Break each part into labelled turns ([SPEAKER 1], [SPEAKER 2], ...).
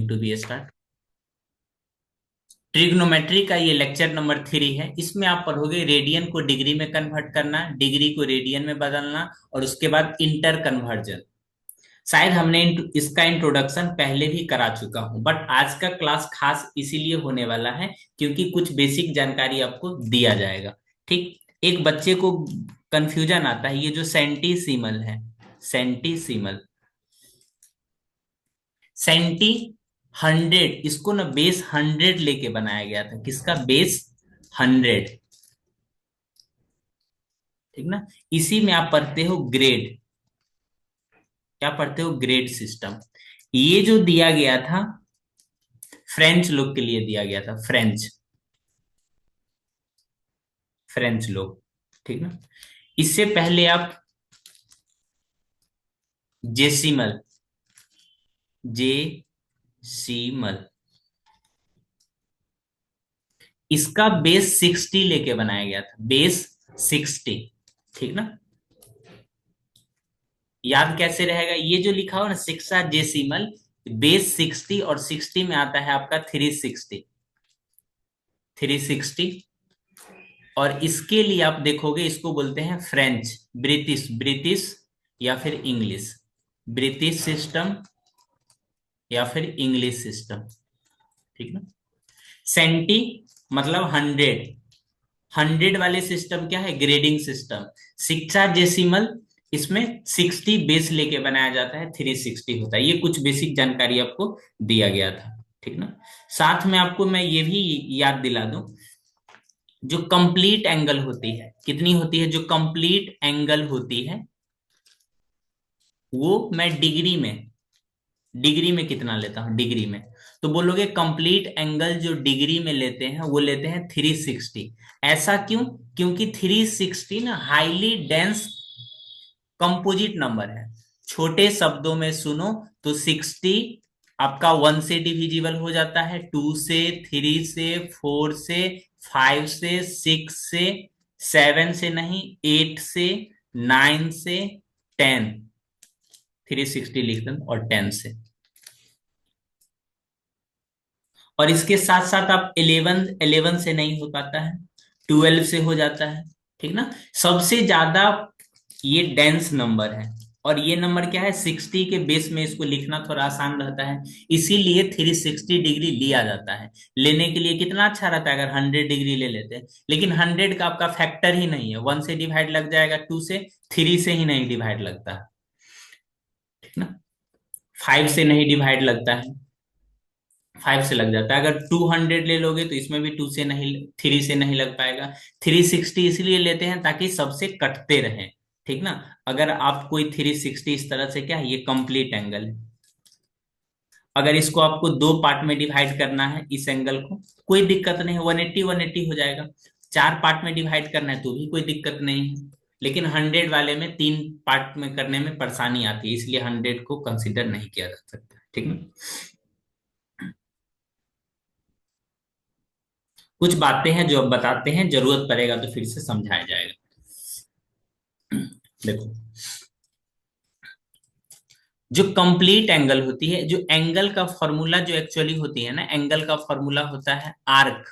[SPEAKER 1] Going to be start. Trigonometry का ये lecture number 3 है। इसमें आप पढ़ोगे रेडियन को डिग्री में कन्वर्ट करना, डिग्री को रेडियन में बदलना, और उसके बाद इंटर कन्वर्जन। शायद हमने इसका इंट्रोडक्शन पहले भी करा चुका हूं, बट आज का क्लास खास इसीलिए होने वाला है क्योंकि कुछ बेसिक जानकारी आपको दिया जाएगा। ठीक। एक बच्चे को कंफ्यूजन आता है, ये जो सेंटीसीमल है, सेंटीसीमल, सेंटी 100, इसको ना बेस 100 लेके बनाया गया था। किसका बेस? 100। ठीक ना। इसी में आप पढ़ते हो ग्रेड। क्या पढ़ते हो? Grade system. ये जो दिया गया था फ्रेंच लोग के लिए दिया गया था, फ्रेंच, फ्रेंच लोग। ठीक ना। इससे पहले आप जेसिमल, जेसिमल, इसका बेस 60 लेके बनाया गया था, बेस 60। ठीक ना। याद कैसे रहेगा? ये जो लिखा हो ना शिक्षा जेसिमल, बेस 60 और 60 में आता है आपका 360, 360। और इसके लिए आप देखोगे इसको बोलते हैं फ्रेंच, ब्रिटिश, ब्रिटिश या फिर इंग्लिश, ब्रिटिश सिस्टम या फिर इंग्लिश सिस्टम। ठीक ना। सेंटी मतलब 100, 100 वाले सिस्टम क्या है? Grading system. शिक्षा डेसिमल, इसमें 60 बेस लेके बनाया जाता है, 360 होता है। ये कुछ बेसिक जानकारी आपको दिया गया था। ठीक ना। साथ में आपको मैं ये भी याद दिला दूं, जो कंप्लीट एंगल होती है, कितनी होती है? जो कंप्लीट एंगल होती है वो मैं डिग्री में, डिग्री में कितना लेता हूं? डिग्री में तो बोलोगे कंप्लीट एंगल जो डिग्री में लेते हैं वो लेते हैं 360। ऐसा क्यों? क्योंकि 360 ना हाईली डेंस कंपोजिट नंबर है। छोटे शब्दों में सुनो तो 60 आपका 1 से डिविजिबल हो जाता है, 2 से, 3 से, 4 से, 5 से, 6 से, 7 से नहीं, 8 से, 9 से, 10, 360 लिख दें, और 10 से। और इसके साथ साथ आप 11, 11 से नहीं हो पाता है, 12 से हो जाता है। ठीक ना। सबसे ज्यादा ये डेंस नंबर है, और ये नंबर क्या है? 60 के बेस में इसको लिखना थोड़ा आसान रहता है, इसीलिए 360 डिग्री लिया जाता है। लेने के लिए कितना अच्छा रहता है अगर 100 डिग्री ले लेते हैं, लेकिन 100 का आपका फैक्टर ही नहीं है, 1 से डिवाइड लग जाएगा, 2 से, 3 से ही नहीं डिवाइड लगता है। ठीक ना। 5 से नहीं डिवाइड लगता है, 5 से लग जाता है। अगर 200 ले लोगे तो इसमें भी 2 से नहीं, 3 से नहीं लग पाएगा। 360 इसलिए लेते हैं ताकि सबसे कटते रहे। ठीक ना। अगर आप कोई 360 इस तरह से, क्या है? ये कंप्लीट एंगल है। अगर इसको आपको दो पार्ट में डिवाइड करना है, इस एंगल को, कोई दिक्कत नहीं है, 180 180 हो जाएगा। चार पार्ट में डिवाइड करना है तो भी कोई दिक्कत नहीं है, लेकिन 100 वाले में तीन पार्ट में करने में परेशानी आती है, इसलिए 100 को कंसिडर नहीं किया जा सकता। ठीक है। कुछ बातें हैं जो अब बताते हैं, जरूरत पड़ेगा तो फिर से समझाया जाएगा। देखो, जो कंप्लीट एंगल होती है, जो एंगल का फॉर्मूला जो एक्चुअली होती है ना, एंगल का फॉर्मूला होता है आर्क,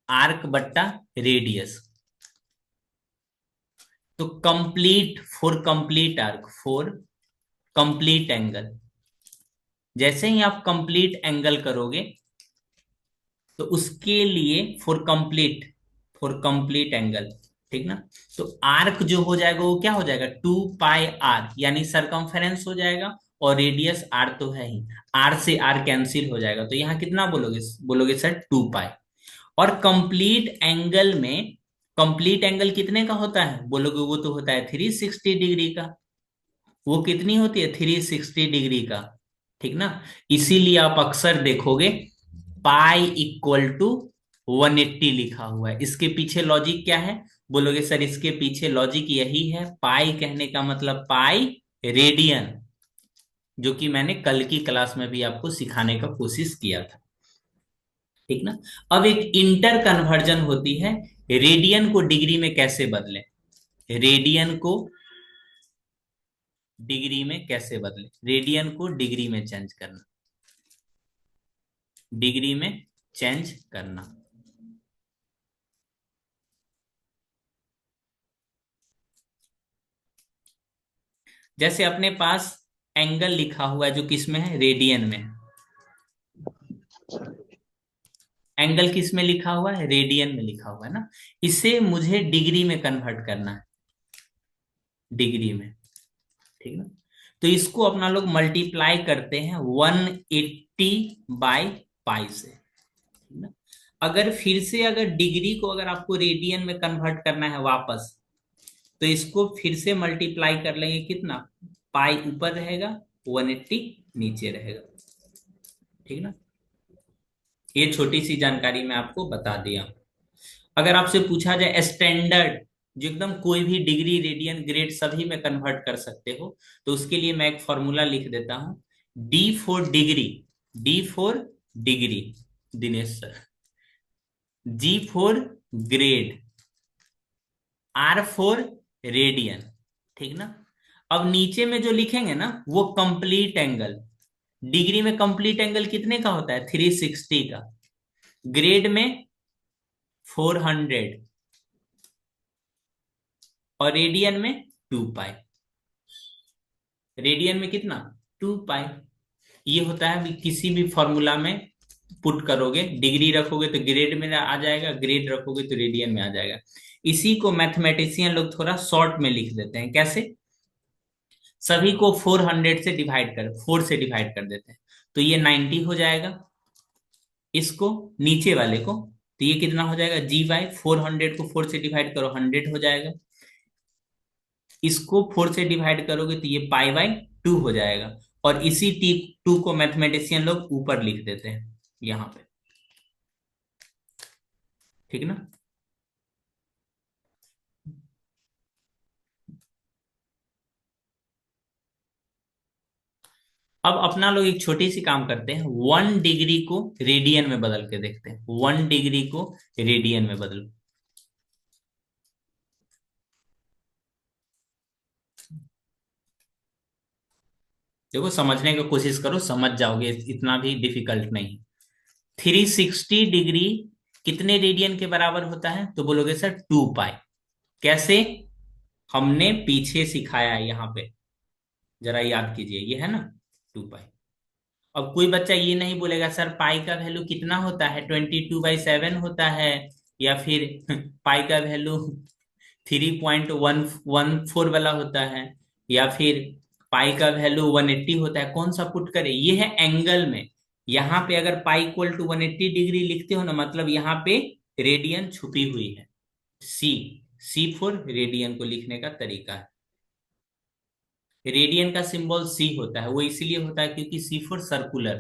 [SPEAKER 1] आर्क बट्टा रेडियस। तो complete, for complete arc, for complete angle, जैसे ही आप कंप्लीट एंगल करोगे तो उसके लिए for complete, for complete angle, ठीक ना, तो आर्क जो हो जाएगा वो क्या हो जाएगा? 2 पाई आर, यानी सरकमफेरेंस हो जाएगा, और रेडियस आर तो है ही, आर से आर कैंसिल हो जाएगा, तो यहाँ कितना बोलोगे? बोलोगे सर 2 पाई। और कंप्लीट एंगल में, कंप्लीट एंगल कितने का होता है? बोलोगे वो तो होता है 360 डिग्री का। वो कितनी होती है? 360 डिग्री का। ठीक ना। इसीलिए आप अक्सर देखोगे पाई इक्वल टू 180 लिखा हुआ है। इसके पीछे लॉजिक क्या है? बोलोगे सर इसके पीछे लॉजिक यही है, पाई कहने का मतलब पाई रेडियन, जो कि मैंने कल की क्लास में भी आपको सिखाने का कोशिश किया था। ठीक ना। अब एक इंटर कन्वर्जन होती है, रेडियन को डिग्री में कैसे बदलें, रेडियन को डिग्री में कैसे बदले, रेडियन को डिग्री में चेंज करना। डिग्री में चेंज करना। जैसे अपने पास एंगल लिखा हुआ है जो किस में है, रेडियन में। एंगल किस में लिखा हुआ है, रेडियन में लिखा हुआ है ना। इसे मुझे डिग्री में कन्वर्ट करना है, डिग्री में। ठीक ना। तो इसको अपना लोग मल्टीप्लाई करते हैं 180 बाई पाई से। ठीक ना। अगर फिर से अगर डिग्री को अगर आपको रेडियन में कन्वर्ट करना है वापस, तो इसको फिर से मल्टीप्लाई कर लेंगे कितना, पाई ऊपर रहेगा, 180 नीचे रहेगा। ठीक ना। ये छोटी सी जानकारी मैं आपको बता दिया। अगर आपसे पूछा जाए स्टैंडर्ड, जो एकदम कोई भी डिग्री रेडियन ग्रेड सभी में कन्वर्ट कर सकते हो, तो उसके लिए मैं एक फॉर्मूला लिख देता हूं। D for degree, D for degree Dinesh sir, G for grade, R for radian. ठीक ना। अब नीचे में जो लिखेंगे ना वो कंप्लीट एंगल। डिग्री में कंप्लीट एंगल कितने का होता है, 360 का। ग्रेड में 400, और रेडियन में 2 पाई। रेडियन में कितना, 2 पाई। ये होता है किसी भी फॉर्मूला में पुट करोगे, डिग्री रखोगे तो ग्रेड में आ जाएगा, ग्रेड रखोगे तो रेडियन में आ जाएगा। इसी को मैथमेटिशियन लोग थोड़ा शॉर्ट में लिख देते हैं। कैसे, सभी को 400 से डिवाइड कर, 4 से डिवाइड कर देते हैं, तो ये 90 हो जाएगा। इसको नीचे वाले को, तो ये कितना हो जाएगा, जी वाई, 400 को 4 से डिवाइड करो, 100 हो जाएगा। इसको 4 से डिवाइड करोगे तो ये पाई बाई 2 हो जाएगा। और इसी टी 2 को मैथमेटिशियन लोग ऊपर लिख देते हैं यहां पे। ठीक ना। अब अपना लोग एक छोटी सी काम करते हैं, 1 डिग्री को रेडियन में बदल के देखते हैं। 1 डिग्री को रेडियन में बदलो। देखो समझने की कोशिश करो, समझ जाओगे, इतना भी डिफिकल्ट नहीं। 360 डिग्री कितने रेडियन के बराबर होता है, तो बोलोगे सर 2 पाई। कैसे, हमने पीछे सिखाया है यहाँ पे, जरा याद कीजिए, ये है ना 2 पाई। अब कोई बच्चा ये नहीं बोलेगा सर पाई का वैल्यू कितना होता है, 22/7 होता है, या फिर पाई का वैल्यू 3.114 वाला होता है, या फिर पाई का वैल्यू 180 होता है, कौन सा पुट करे। ये है एंगल में। यहाँ पे अगर पाई इक्वल टू 180 डिग्री लिखते हो ना, मतलब यहाँ पे रेडियन छुपी हुई है। सी, सी फॉर रेडियन को लिखने का तरीका है। रेडियन का सिंबल सी होता है, वो इसीलिए होता है क्योंकि सी फॉर सर्कुलर।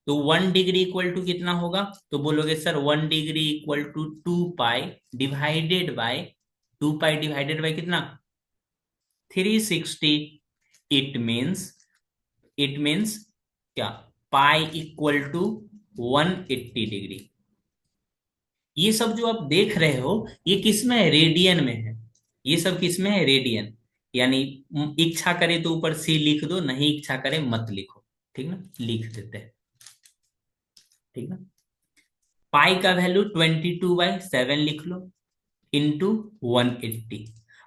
[SPEAKER 1] तो 1 डिग्री इक्वल टू कितना होगा, तो बोलोगे sir 1 degree equal to 2 pi divided by, 2 pi divided by कितना, 360। इट मीन्स, इट मीन्स क्या, पाई इक्वल टू 180 डिग्री। ये सब जो आप देख रहे हो ये किस में है, रेडियन में है। ये सब किस में है, रेडियन। यानी इच्छा करे तो ऊपर सी लिख दो, नहीं इच्छा करे मत लिखो। ठीक ना, लिख देते हैं। ठीक ना। पाई का वैल्यू 22/7 लिख लो, इंटू 180।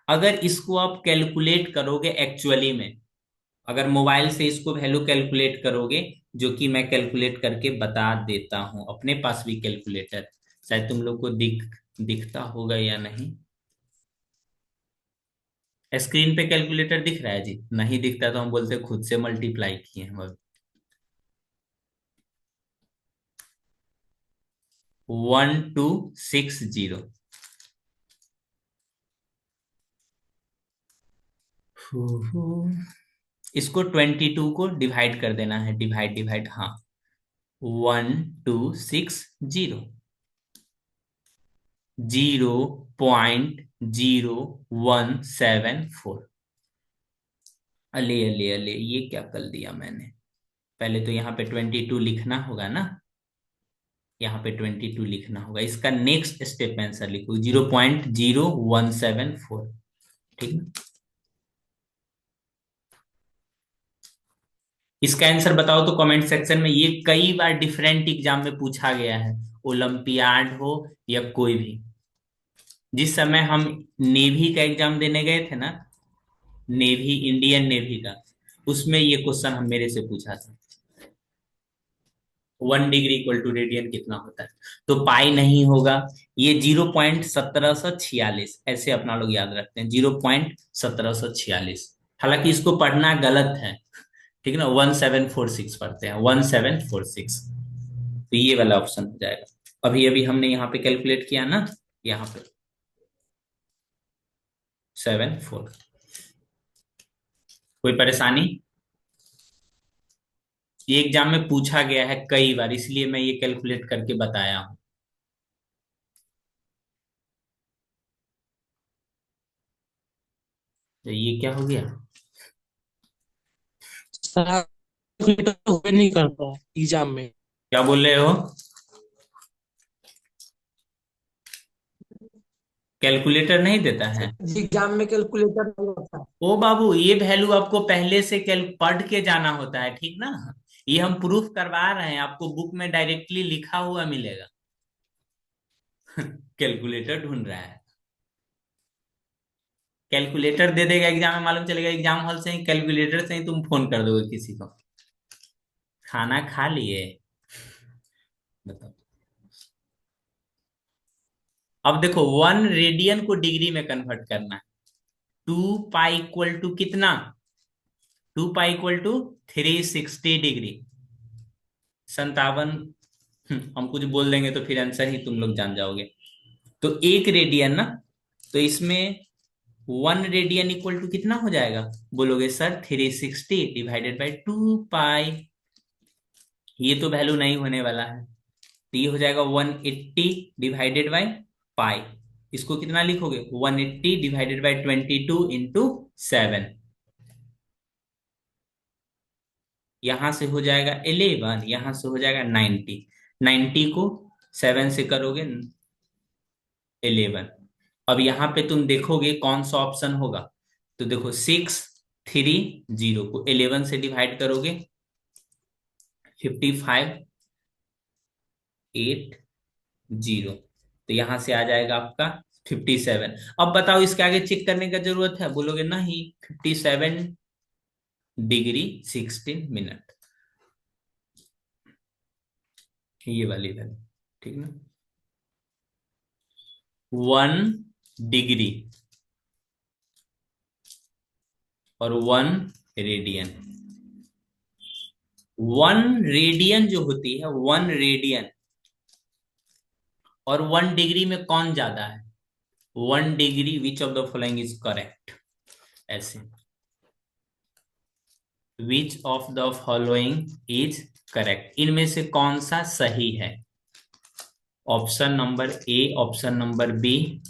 [SPEAKER 1] अगर इसको आप कैलकुलेट करोगे एक्चुअली में, अगर मोबाइल से इसको वैल्यू कैलकुलेट करोगे, जो कि मैं कैलकुलेट करके बता देता हूं, अपने पास भी कैलकुलेटर, शायद तुम लोग को दिखता होगा या नहीं। स्क्रीन पे कैलकुलेटर दिख रहा है जी, नहीं दिखता तो हम बोलते खुद से मल्टीप्लाई किए हम अभी। 1260। इसको 22 को डिवाइड कर देना है, डिवाइड डिवाइड, हाँ। 1260, 0.0174। अले अले अले, ये क्या कर दिया मैंने। पहले तो यहाँ पे 22 लिखना होगा ना, यहाँ पे 22 लिखना होगा। इसका नेक्स्ट स्टेप में आंसर लिखो 0.0174। ठीक है। इसका आंसर बताओ तो कमेंट सेक्शन में। ये कई बार डिफरेंट एग्जाम में पूछा गया है, ओलंपियाड हो या कोई भी। जिस समय हम नेवी का एग्जाम देने गए थे ना, नेवी, इंडियन नेवी का, उसमें ये क्वेश्चन हम मेरे से पूछा था, 1 डिग्री इक्वल टू रेडियन कितना होता है। तो पाई नहीं होगा, ये 0.1746 ऐसे अपना लोग याद रखते हैं, 0.1746। हालांकि इसको पढ़ना गलत है, ठीक है ना, 1746 पढ़ते हैं, 1746। तो ये वाला ऑप्शन हो जाएगा। अभी अभी हमने यहाँ पे कैलकुलेट किया ना, यहाँ पे 74। कोई परेशानी? ये एग्जाम में पूछा गया है कई बार, इसलिए मैं ये कैलकुलेट करके बताया हूँ। तो ये क्या हो गया?
[SPEAKER 2] सर कैलकुलेटर हुए नहीं करता एग्जाम में।
[SPEAKER 1] क्या बोल रहे हो? कैलकुलेटर नहीं देता है?
[SPEAKER 2] एग्जाम में कैलकुलेटर नहीं होता।
[SPEAKER 1] ओ बाबू, ये वैल्यू आपको पहले से कैल पढ़ के जाना होता है, ठीक ना। ये हम प्रूफ करवा रहे हैं, आपको बुक में डायरेक्टली लिखा हुआ मिलेगा। कैलकुलेटर ढूंढ रहा है। कैलकुलेटर दे देगा एग्जाम में, मालूम चलेगा एग्जाम हॉल से ही, कैलकुलेटर से ही तुम फोन कर दोगे किसी को। खाना खा लिए? बताओ। अब देखो, 1 रेडियन को डिग्री में कन्वर्ट करना है। 2 पाई इक्वल टू कितना? 2 पाई इक्वल टू 360 डिग्री, 57। हम कुछ बोल देंगे तो फिर आंसर ही तुम लोग जान जाओगे। तो 1 रेडियन ना, तो इसमें 1 रेडियन इक्वल टू कितना हो जाएगा? बोलोगे सर 360 डिवाइडेड बाई 2 पाई। ये तो वैल्यू नहीं होने वाला है, तो ये हो जाएगा 180 डिवाइडेड बाई पाई। इसको कितना लिखोगे? 180 डिवाइडेड बाई 22 इंटू 7। यहां से हो जाएगा 11, यहां से हो जाएगा 90। 90 को 7 से करोगे 11। अब यहाँ पे तुम देखोगे कौन सा ऑप्शन होगा। तो देखो 630 को 11 से डिवाइड करोगे, 5580। तो यहां से आ जाएगा आपका 57। अब बताओ इसके आगे चेक करने का जरूरत है? बोलोगे नहीं, 57 डिग्री 16 मिनट, ये वाली वैल्यू, ठीक ना। 1 डिग्री और 1 रेडियन। 1 रेडियन जो होती है, 1 रेडियन और 1 डिग्री में कौन ज्यादा है? 1 degree, which of the following is correct? ऐसे, which of the following is correct, इनमें से कौन सा सही है? Option number A, option number B,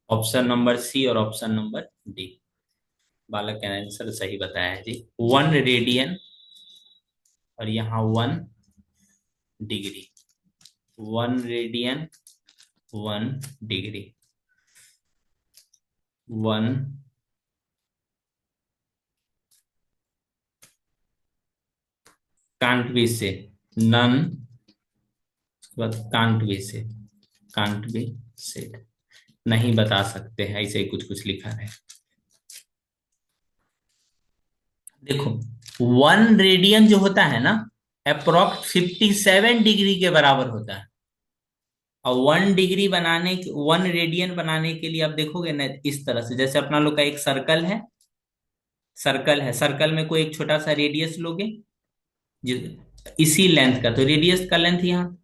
[SPEAKER 1] option number C और ऑप्शन नंबर डी। बालक का आंसर सही बताया है जी, 1 रेडियन और यहाँ 1 degree. 1 radian, 1 degree, 1। Can't be से, नन, उसके बाद कांट बी से, कांट बी सेड, नहीं बता सकते हैं, ऐसे ही कुछ कुछ लिखा है। देखो, 1 रेडियन जो होता है ना, अप्रोक्स 57 डिग्री के बराबर होता है। और 1 डिग्री बनाने, 1 रेडियन बनाने के लिए आप देखोगे ना, इस तरह से, जैसे अपना लोग का एक सर्कल है, सर्कल है, सर्कल में कोई एक छोटा सा रेडियस लोगे, इसी लेंथ का, तो रेडियस का लेंथ यहाँ,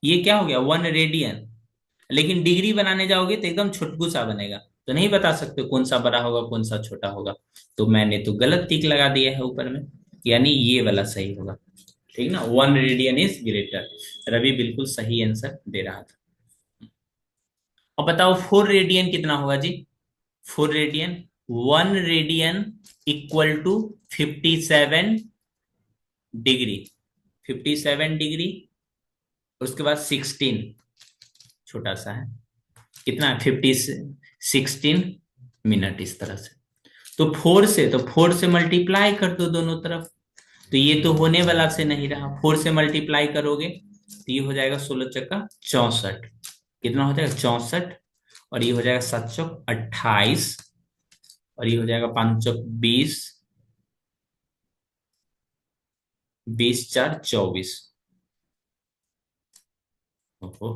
[SPEAKER 1] ये क्या हो गया? 1 रेडियन। लेकिन डिग्री बनाने जाओगे तो एकदम छुटकू सा बनेगा, तो नहीं बता सकते कौन सा बड़ा होगा कौन सा छोटा होगा। तो मैंने तो गलत टिक लगा दिया है ऊपर में, यानी ये वाला सही होगा, ठीक ना, 1 रेडियन इज ग्रेटर। रवि बिल्कुल सही आंसर दे रहा था। अब बताओ 4 रेडियन कितना होगा जी? 4 radian, 1 radian equal to 57 degree, 57 degree, उसके बाद 16, छोटा सा है, कितना है, 16 मिनट, इस तरह से। तो फोर से मल्टीप्लाई कर दो दोनों तरफ। तो ये तो होने वाला से नहीं रहा, फोर से मल्टीप्लाई करोगे तो ये हो जाएगा 16 × 64। कितना हो जाएगा 64। और ये हो जाएगा 7 × 28। और ये हो जाएगा 5 × 20। 20×4 = 24। ओहो।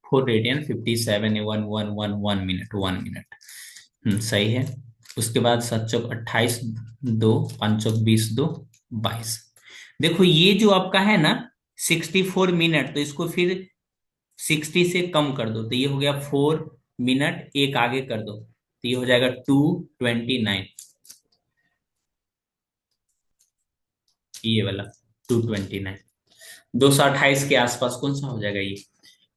[SPEAKER 1] 4 रेडियन 57 1 1 1 1 मिनट 1 मिनट। सही है। उसके बाद 7 × 28, 2, 5 × 20, 2, 22। देखो ये जो आपका है ना 64 मिनट, तो इसको फिर 60 से कम कर दो, तो ये हो गया 4 मिनट, एक आगे कर दो तो ये हो जाएगा 229। ये वाला 229, 228 के आसपास कौन सा हो जाएगा ये?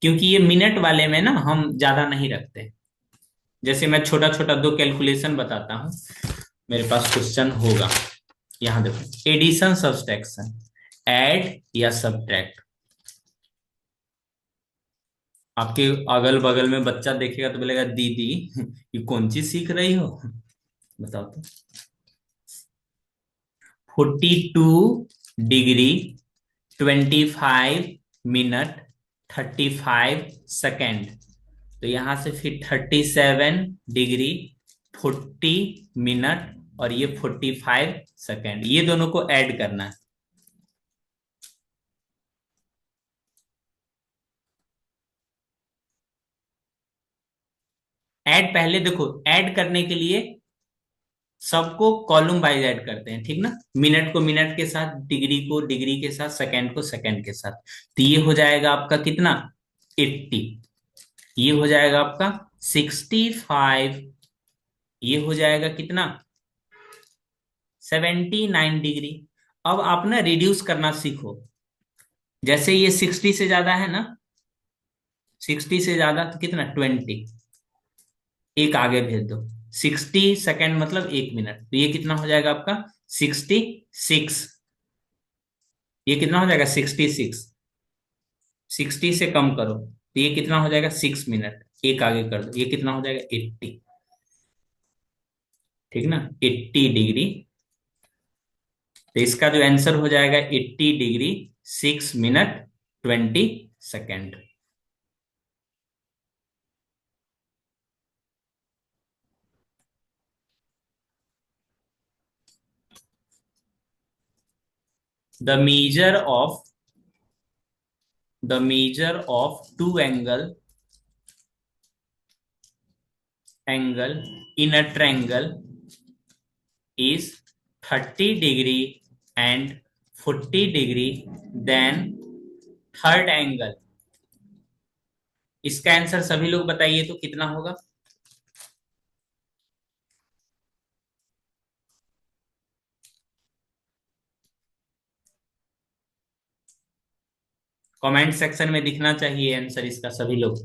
[SPEAKER 1] क्योंकि ये मिनट वाले में ना हम ज्यादा नहीं रखते। जैसे मैं छोटा छोटा दो कैलकुलेशन बताता हूँ, मेरे पास क्वेश्चन होगा। यहाँ देखो, एडिशन सब्सट्रैक्शन, ऐड या सब्ट्रैक्ट। आपके अगल बगल में बच्चा देखेगा तो बोलेगा दीदी ये कौन चीज सीख रही हो, बताओ तो। 42 डिग्री 25 मिनट 35 सेकेंड। तो यहां से फिर 37 डिग्री 40 मिनट और ये 45 सेकेंड, ये दोनों को ऐड करना है। ऐड पहले देखो, ऐड करने के लिए सबको कॉलम वाइज ऐड करते हैं, ठीक ना। मिनट को मिनट के साथ, डिग्री को डिग्री के साथ, सेकंड को सेकंड के साथ। तो ये हो जाएगा आपका कितना 80। ये हो जाएगा आपका 65। ये हो जाएगा कितना 79 डिग्री। अब आप ना रिड्यूस करना सीखो। जैसे ये 60 से ज्यादा है ना, 60 से ज्यादा तो कितना 20, एक आगे भेज दो। 60 सेकेंड मतलब 1 मिनट, तो ये कितना हो जाएगा आपका 66। ये कितना हो जाएगा 66। 60 से कम करो तो ये कितना हो जाएगा 6 मिनट, एक आगे कर दो, ये कितना हो जाएगा 80। ठीक ना, 80 डिग्री। तो इसका जो आंसर हो जाएगा 80 degree 6 minute 20 second. The measure of two angle in a triangle is 30 degree and 40 degree, then third angle। इसका आंसर सभी लोग बताइए तो कितना होगा। कमेंट सेक्शन में दिखना चाहिए आंसर इसका सभी लोग।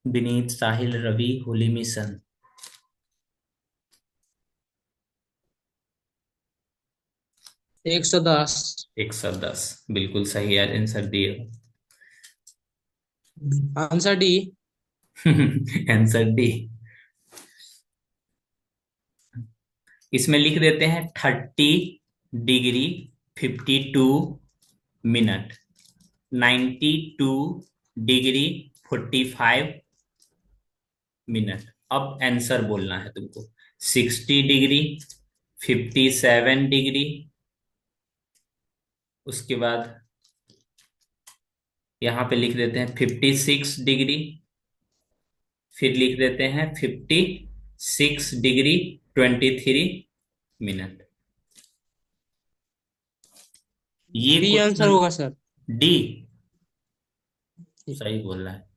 [SPEAKER 1] विनीत, साहिल, रवि, होली मिशन।
[SPEAKER 2] 110।
[SPEAKER 1] 110 बिल्कुल सही आंसर दिए हो।
[SPEAKER 2] Answer D.
[SPEAKER 1] Answer D. इसमें लिख देते हैं 30 डिग्री 52 मिनट, 92 डिग्री 45 मिनट। अब आंसर बोलना है तुमको। 60 डिग्री, 57 डिग्री, उसके बाद यहां पे लिख देते हैं 56 डिग्री, फिर लिख देते हैं 56 डिग्री 23 मिनट। ये
[SPEAKER 2] बी आंसर
[SPEAKER 1] क्वेश्चन
[SPEAKER 2] होगा सर।
[SPEAKER 1] डी सही बोल रहा है।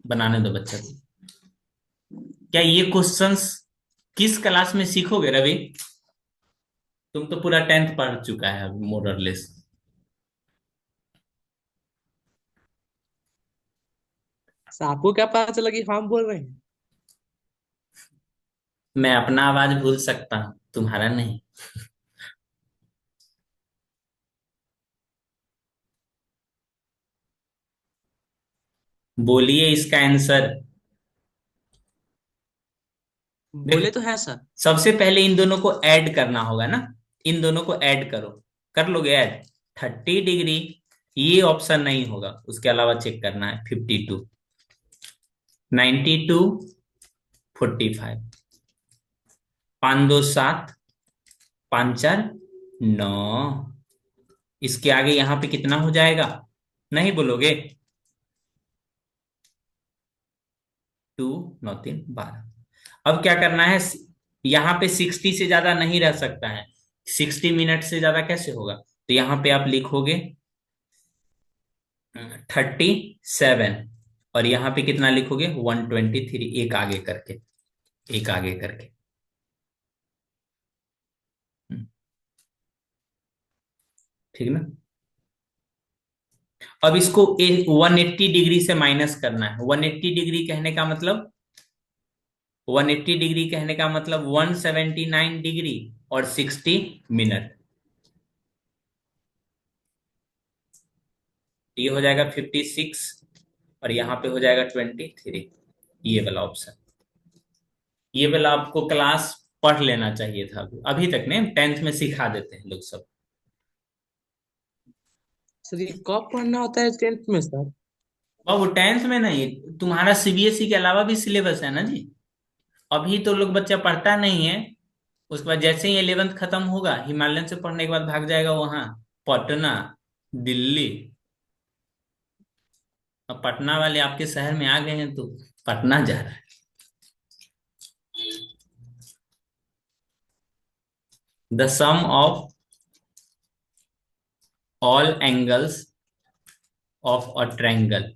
[SPEAKER 1] बनाने दो बच्चा को। क्या ये क्वेश्चंस किस क्लास में सीखोगे रवि? तुम तो पूरा 10th पढ़ चुका है अभी मोरलेस।
[SPEAKER 2] आपको क्या पता चला कि हम बोल रहे हैं?
[SPEAKER 1] मैं अपना आवाज भूल सकता हूँ, तुम्हारा नहीं। बोलिए इसका आंसर।
[SPEAKER 2] बोले
[SPEAKER 1] देखो,
[SPEAKER 2] तो है सर।
[SPEAKER 1] सबसे पहले इन दोनों को ऐड करना होगा ना। इन दोनों को ऐड करो। कर लोगे ऐड? 30 डिग्री। ये ऑप्शन नहीं होगा, उसके अलावा चेक करना है। 52, 92, 45। 5 2 7, 5 4 9। इसके आगे यहां पे कितना हो जाएगा? नहीं बोलोगे? 2 9 3 12। अब क्या करना है? यहाँ पे 60 से ज्यादा नहीं रह सकता है। 60 मिनट से ज्यादा कैसे होगा? तो यहाँ पे आप लिखोगे 37। और यहाँ पे कितना लिखोगे? 123, एक आगे करके। एक आगे करके। हम्म, ठीक ना? अब इसको 180 डिग्री से माइनस करना है। 180 डिग्री कहने का मतलब, 180 डिग्री कहने का मतलब 179 डिग्री और 60 मिनट। ये हो जाएगा 56। और यहाँ पे हो जाएगा 23। ये वाला ऑप्शन। ये वाला आपको क्लास पढ़ लेना चाहिए था। अभी तक ने 10th में सिखा देते हैं लोग सब।
[SPEAKER 2] सर ये कब पढ़ना होता है 10th में सर?
[SPEAKER 1] और वो 10th में नहीं, तुम्हारा सीबीएसई के अलावा भी सिलेबस है ना जी। अभी तो लोग बच्चा पढ़ता नहीं है। उसके बाद जैसे ही 11th खत्म होगा, हिमालयन से पढ़ने के बाद भाग जाएगा वहां पटना, दिल्ली। अब पटना वाले आपके शहर में आ गए हैं तो पटना जा रहा है। The sum of all angles of a triangle.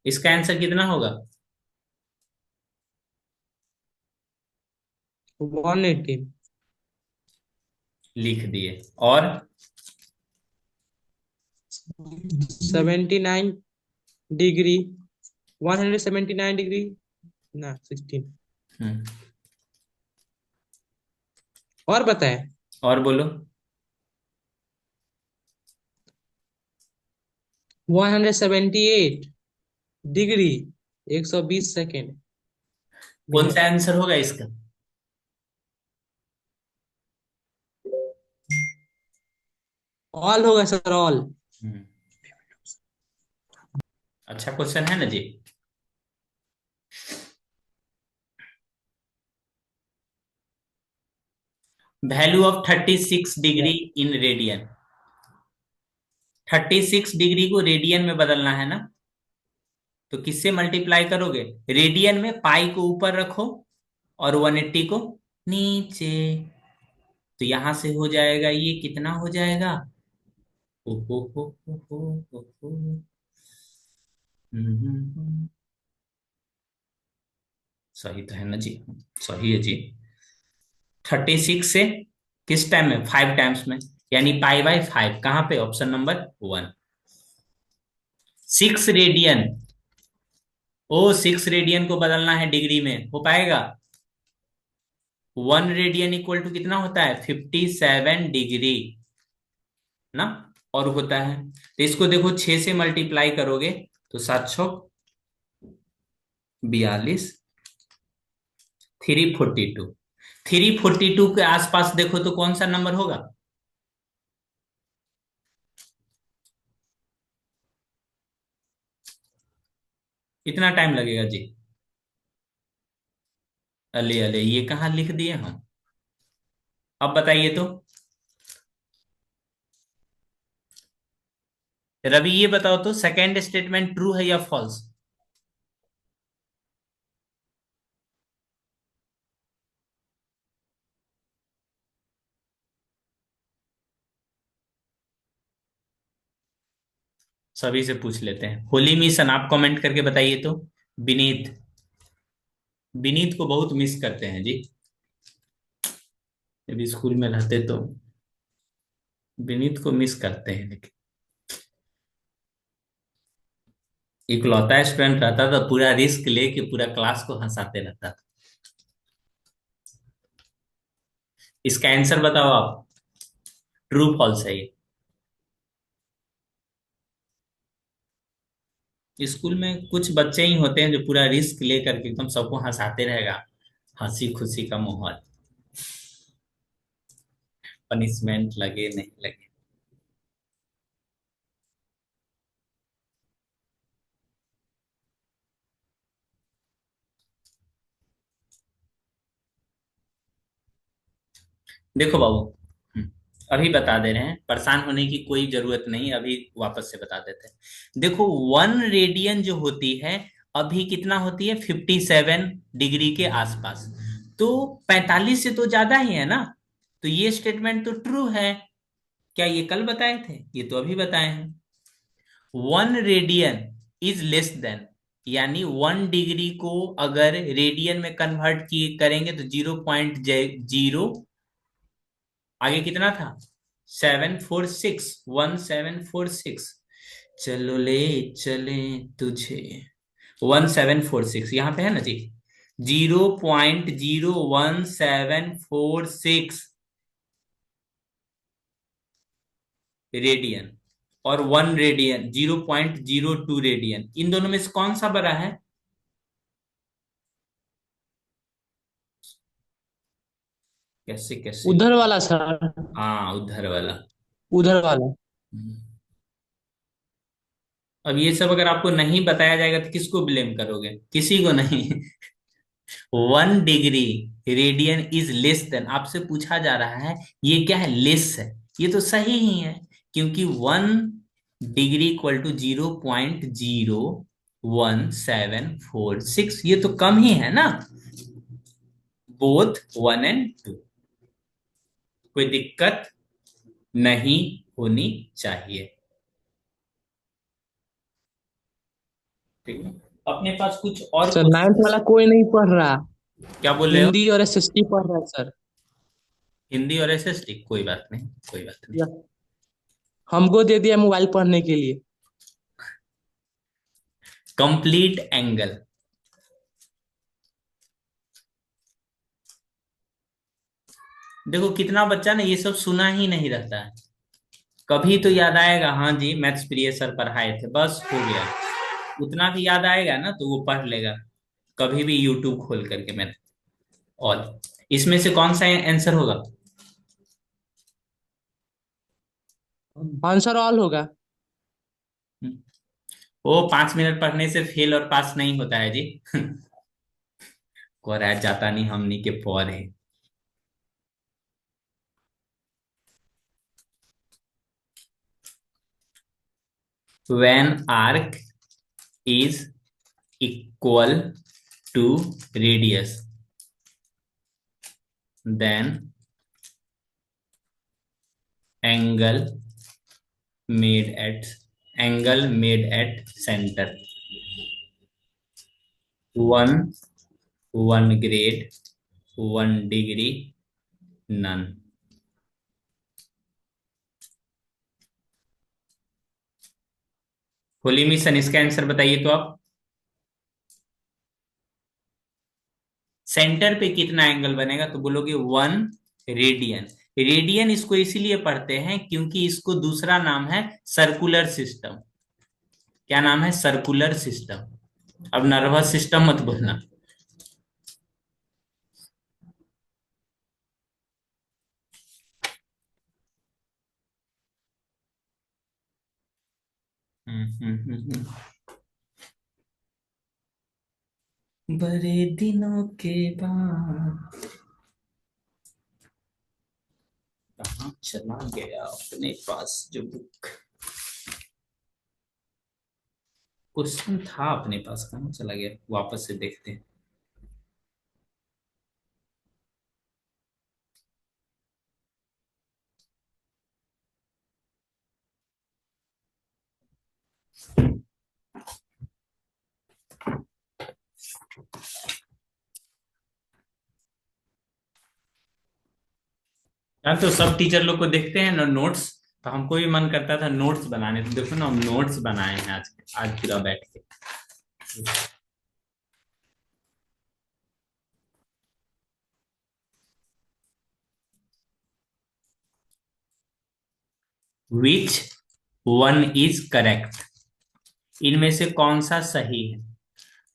[SPEAKER 1] इसका आंसर कितना होगा?
[SPEAKER 2] 180।
[SPEAKER 1] लिख दिए। और
[SPEAKER 2] 79 डिग्री, 179 डिग्री, ना 16।
[SPEAKER 1] हम्म,
[SPEAKER 2] और बताए।
[SPEAKER 1] और बोलो।
[SPEAKER 2] 178 डिग्री, 120 सेकेंड
[SPEAKER 1] कौन सा
[SPEAKER 2] मिनट।
[SPEAKER 1] आंसर होगा इसका?
[SPEAKER 2] ऑल होगा सर, ऑल।
[SPEAKER 1] हम्म, अच्छा क्वेश्चन है ना जी। Value of 36 degree in radian. 36 degree को रेडियन में बदलना है ना। तो किससे मल्टीप्लाई करोगे? रेडियन में पाई को ऊपर रखो और 180 को नीचे। तो यहां से हो जाएगा, ये कितना हो जाएगा? ओ हो। हम्म। सही तो है ना जी। सही है जी। 36 से किस टाइम में? 5 टाइम्स में। यानी पाई/5 कहाँ पे? Option number 1। 6 रेडियन। ओ 6 रेडियन को बदलना है डिग्री में, हो पाएगा? 1 रेडियन इक्वल टू कितना होता है? 57 डिग्री ना। और होता है, तो इसको देखो 6 से मल्टीप्लाई करोगे तो 7 6 42। 342। 342 के आसपास देखो तो कौन सा नंबर होगा? इतना टाइम लगेगा जी? अले अले, ये कहाँ लिख दिए हम? अब बताइए तो। रवि ये बताओ तो, सेकेंड स्टेटमेंट ट्रू है या फॉल्स? सभी से पूछ लेते हैं। होली मिशन आप कमेंट करके बताइए तो। विनीत। विनीत को बहुत मिस करते हैं जी। जब स्कूल में रहते तो विनीत को मिस करते हैं, लेकिन इकलौता स्टूडेंट रहता था, पूरा रिस्क लेके पूरा क्लास को हंसाते रहता था। इसका आंसर बताओ आप। ट्रू फॉल्स है ये? स्कूल में कुछ बच्चे ही होते हैं जो पूरा रिस्क लेकर के एकदम सबको हंसाते रहेगा, हंसी खुशी का माहौल, पनिशमेंट लगे नहीं लगे। देखो बाबू, अभी बता दे रहे हैं, परेशान होने की कोई जरूरत नहीं, अभी वापस से बता देते हैं। देखो 1 रेडियन जो होती है, अभी कितना होती है, 57 डिग्री के आसपास। तो 45 से तो ज्यादा ही है ना, तो ये स्टेटमेंट तो ट्रू है। क्या ये कल बताए थे? ये तो अभी बताए हैं। 1 रेडियन इज लेस देन, यानी 1 डिग्री को अगर रेडियन में कन्वर्ट किए करेंगे तो 0.0, आगे कितना था, 1746, चलो ले चले तुझे, 1746 यहां पे है ना जी, 0.01746 रेडियन, और 1 रेडियन 0.02 रेडियन, इन दोनों में से कौन सा बड़ा है? कैसे कैसे?
[SPEAKER 2] उधर वाला सर।
[SPEAKER 1] हाँ, उधर वाला।
[SPEAKER 2] उधर वाला।
[SPEAKER 1] अब ये सब अगर आपको नहीं बताया जाएगा तो किसको ब्लेम करोगे? किसी को नहीं। 1 degree radian is less than, आपसे पूछा जा रहा है, ये क्या है, लेस है। ये तो सही ही है, क्योंकि 1 डिग्री इक्वल टू 0.01746, ये तो कम ही है ना, बोथ 1 और 2, कोई दिक्कत नहीं होनी चाहिए। ठीक है, अपने पास कुछ और
[SPEAKER 2] सर नाइन्थ
[SPEAKER 1] क्वेश्चंस?
[SPEAKER 2] वाला कोई नहीं पढ़ रहा।
[SPEAKER 1] क्या बोल रहे हो?
[SPEAKER 2] हिंदी और एसएसटी पढ़ रहा है सर।
[SPEAKER 1] हिंदी और एसएसटी, कोई बात नहीं, कोई बात नहीं।
[SPEAKER 2] या हमको दे दिया मोबाइल पढ़ने के लिए।
[SPEAKER 1] कंप्लीट एंगल, देखो कितना बच्चा ना ये सब सुना ही नहीं रहता है, कभी तो याद आएगा, हाँ जी मैथ्स प्रिय सर पढ़ाए थे, बस हो गया, उतना भी याद आएगा ना तो वो पढ़ लेगा, कभी भी यूट्यूब खोल करके मैथ। और इसमें से कौन सा आंसर होगा?
[SPEAKER 2] आंसर ऑल होगा।
[SPEAKER 1] वो 5 मिनट पढ़ने से फेल और पास नहीं होता है जी। को रह जाता नहीं हमनी के पौधे। when arc is equal to radius, then angle made at center, 1 grade, 1 degree, none। Holi mission, इसका आंसर बताइए तो आप। सेंटर पे कितना एंगल बनेगा तो बोलोगे 1 रेडियन। रेडियन इसको इसीलिए पढ़ते हैं क्योंकि इसको दूसरा नाम है सर्कुलर सिस्टम। क्या नाम है? Circular system. अब नर्वस सिस्टम मत बोलना। बड़े दिनों के बाद कहाँ चला गया अपने पास जो बुक, क्वेश्चन था अपने पास, कहाँ चला गया, वापस से देखते हैं। यार तो सब टीचर लोग को देखते हैं ना नोट्स, तो हमको भी मन करता था नोट्स बनाने, तो देखो ना हम नोट्स बनाए हैं आज, आज पूरा बैठ के। Which one is correct? इनमें से कौन सा सही है?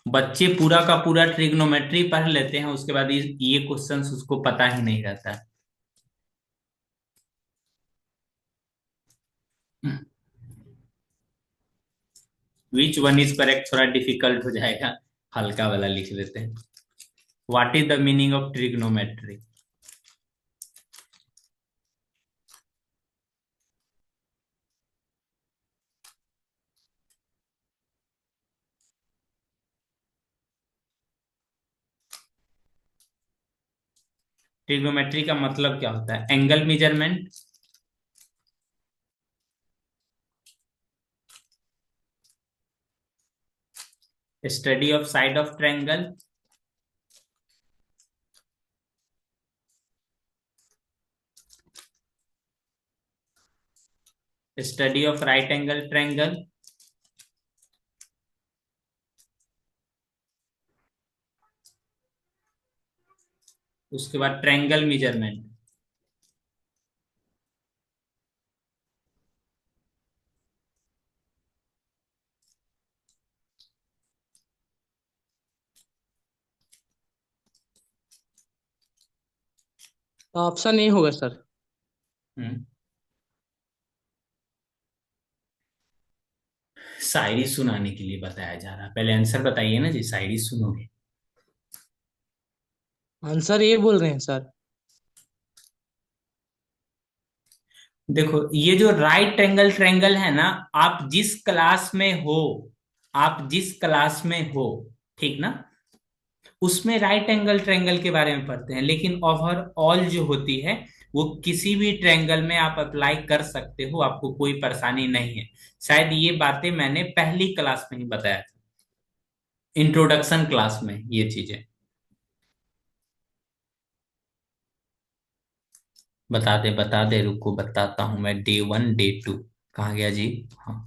[SPEAKER 1] बच्चे पूरा का पूरा ट्रिग्नोमेट्री पढ़ लेते हैं, उसके बाद ये क्वेश्चंस उसको पता ही नहीं रहता है। विच वन इज करेक्ट थोड़ा डिफिकल्ट हो जाएगा, हल्का वाला लिख लेते हैं। What is the meaning of trigonometry? Trigonometry का मतलब क्या होता है? Angle measurement, study of side of triangle, study of right angle triangle, उसके बाद ट्रायंगल मेजरमेंट।
[SPEAKER 2] ऑप्शन ए होगा सर।
[SPEAKER 1] हम्म शायरी सुनाने के लिए बताया जा रहा है, पहले आंसर बताइए ना जी, शायरी सुनोगे?
[SPEAKER 2] आंसर ए बोल रहे हैं सर।
[SPEAKER 1] देखो, ये जो राइट एंगल ट्रायंगल है ना, आप जिस क्लास में हो, आप जिस क्लास में हो, ठीक ना, उसमें राइट एंगल ट्रायंगल के बारे में पढ़ते हैं, लेकिन ओवरऑल जो होती है वो किसी भी ट्रायंगल में आप अप्लाई कर सकते हो, आपको कोई परेशानी नहीं है। शायद ये बातें मैंने पहली क्लास में ही बताया था, इंट्रोडक्शन क्लास में ये चीजें। बता दे, रुको बताता हूं मैं। डे वन, डे टू कहाँ गया जी? हाँ,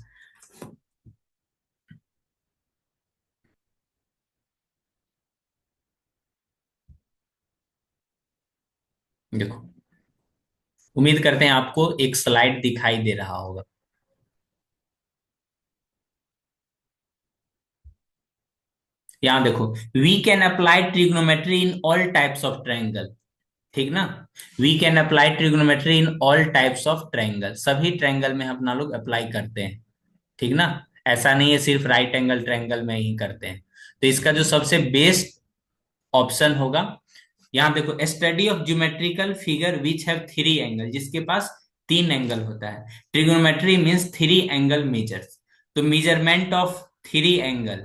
[SPEAKER 1] देखो, उम्मीद करते हैं आपको एक स्लाइड दिखाई दे रहा होगा। यहाँ देखो, we can apply trigonometry in all types of triangle, ठीक ना। We can apply trigonometry in all types of triangle, सभी ट्रायंगल में अपना लोग अप्लाई करते हैं, ठीक ना। ऐसा नहीं है सिर्फ राइट एंगल ट्रायंगल में ही करते हैं। तो इसका जो सबसे बेस्ट ऑप्शन होगा, यहाँ देखो, study of geometrical figure which have three angle, जिसके पास तीन एंगल होता है। Trigonometry means three angle measures. तो मेजरमेंट ऑफ थ्री एंगल,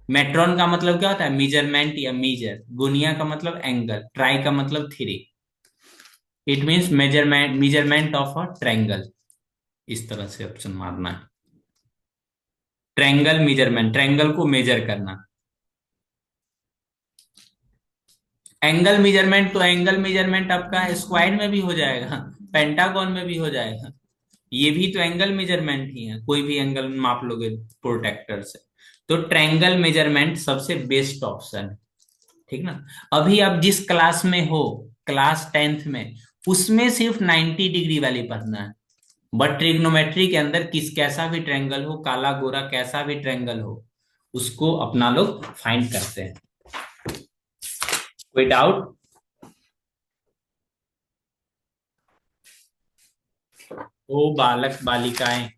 [SPEAKER 1] मेट्रॉन का मतलब क्या होता है? मेजरमेंट या मेजर। गुनिया का मतलब एंगल, ट्राई का मतलब three. It means measurement of a triangle, इस तरह से ऑप्शन मारना है। ट्रायंगल मेजरमेंट, ट्रायंगल को मेजर करना। एंगल मेजरमेंट, तो एंगल मेजरमेंट आपका स्क्वायर में भी हो जाएगा, पेंटागन में भी हो जाएगा। ये भी तो एंगल मेजरमेंट ही है, कोई भी एंगल माप लोगे प्रोटेक्टर से। तो ट्रायंगल मेजरमेंट सबसे बेस्ट ऑप्शन है, ठीक ना। अभी आप जिस क्लास में हो, क्लास टेंथ में, उसमें सिर्फ 90 डिग्री वाली पढ़ना है। बट ट्रिग्नोमेट्री के अंदर किस कैसा भी ट्रायंगल हो, काला गोरा कैसा भी ट्रायंगल हो, उसको अपना लोग फाइंड करते हैं। कोई डाउट? ओ बालक बालिकाएं,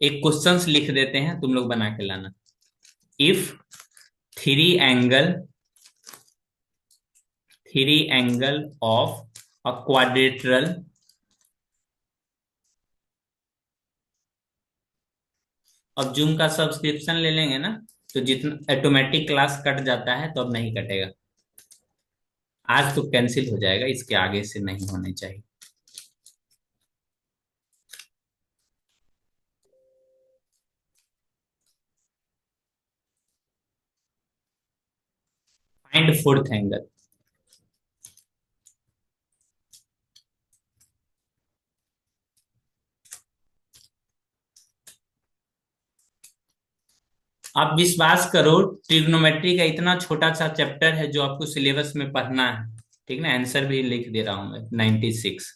[SPEAKER 1] एक क्वेश्चंस लिख देते हैं, तुम लोग बना के लाना। If three angle three angle of a quadrilateral, अब जूम का सब्सक्रिप्शन ले लेंगे ना, तो जितना ऑटोमेटिक क्लास कट जाता है, तो अब नहीं कटेगा। आज तो कैंसिल हो जाएगा, इसके आगे से नहीं होने चाहिए। Find fourth angle. आप विश्वास करो, ट्रिग्नोमेट्री का इतना छोटा सा चैप्टर है जो आपको सिलेबस में पढ़ना है, ठीक ना। आंसर भी लिख दे रहा हूं मैं, 96।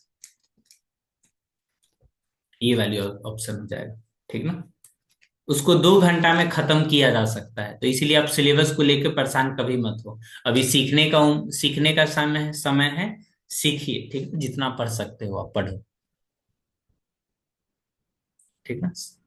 [SPEAKER 1] ये वैल्यू ऑप्शन हो जाएगा। ठीक ना। उसको 2 घंटा में खत्म किया जा सकता है, तो इसीलिए आप सिलेबस को लेकर परेशान कभी मत हो। अभी सीखने का समय है। सीखिए, ठीक है? जितना पढ़ सकते हो आप पढ़ो। ठीक है।